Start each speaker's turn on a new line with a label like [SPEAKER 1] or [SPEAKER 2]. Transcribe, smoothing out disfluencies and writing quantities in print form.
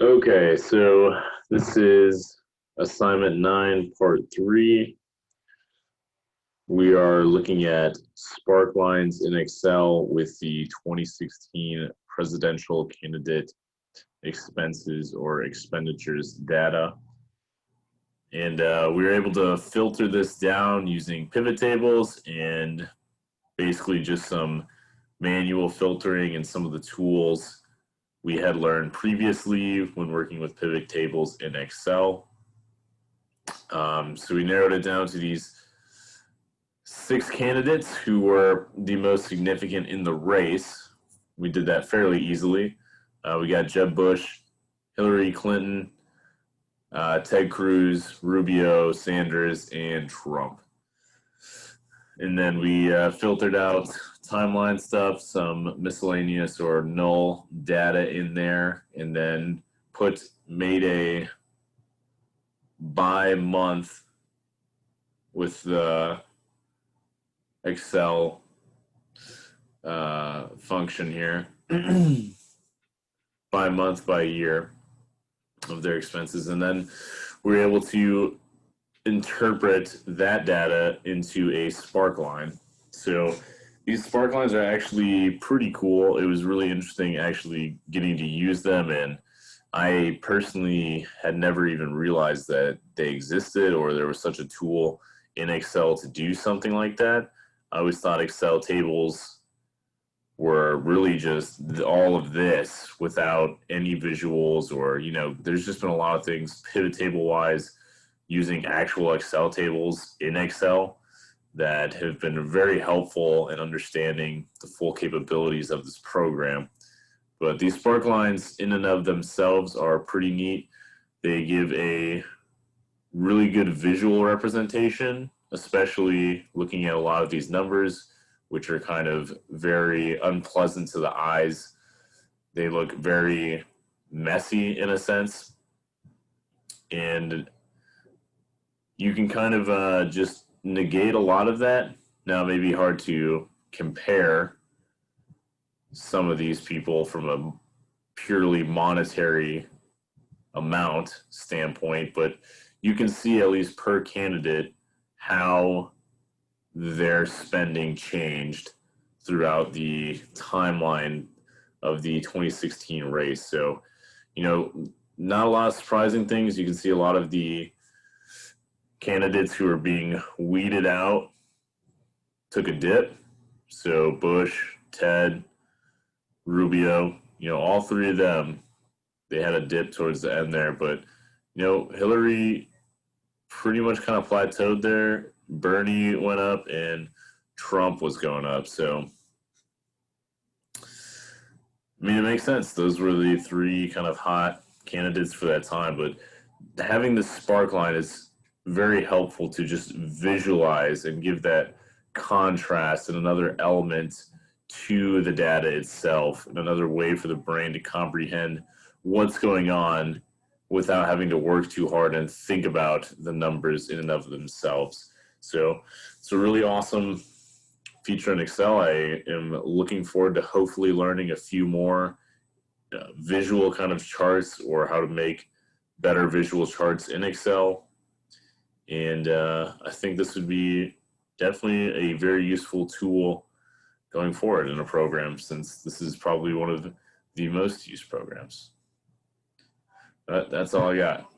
[SPEAKER 1] Okay, so this is assignment 9, part 3. We are looking at spark lines in Excel with the 2016 presidential candidate expenses or expenditures data. And we were able to filter this down using pivot tables and basically just some manual filtering and some of the tools we had learned previously when working with pivot tables in Excel. So we narrowed it down to these 6 candidates who were the most significant in the race. We did that fairly easily. We got Jeb Bush, Hillary Clinton, Ted Cruz, Rubio, Sanders, and Trump. And then we filtered out timeline stuff, some miscellaneous or null data in there, and then made a by month with the Excel function here by month, by year of their expenses. And then we're able to interpret that data into a spark line. So these spark lines are actually pretty cool. It was really interesting actually getting to use them, and I personally had never even realized that they existed or there was such a tool in Excel to do something like that. I always thought Excel tables were really just all of this without any visuals, or, there's just been a lot of things pivot table wise using actual Excel tables in Excel that have been very helpful in understanding the full capabilities of this program. But these spark lines in and of themselves are pretty neat. They give a really good visual representation, especially looking at a lot of these numbers, which are kind of very unpleasant to the eyes. They look very messy in a sense. And you can kind of just negate a lot of that. Now, it may be hard to compare some of these people from a purely monetary amount standpoint, but you can see at least per candidate how their spending changed throughout the timeline of the 2016 race. So, not a lot of surprising things. You can see a lot of the candidates who are being weeded out took a dip. So Bush, Ted, Rubio, all 3 of them, they had a dip towards the end there. But, Hillary pretty much kind of plateaued there. Bernie went up and Trump was going up. So, it makes sense. Those were the 3 kind of hot candidates for that time. But having the spark line is very helpful to just visualize and give that contrast and another element to the data itself, and another way for the brain to comprehend what's going on without having to work too hard and think about the numbers in and of themselves. So it's a really awesome feature in Excel. I am looking forward to hopefully learning a few more visual kind of charts, or how to make better visual charts in Excel. And I think this would be definitely a very useful tool going forward in a program, since this is probably one of the most used programs. That's all I got.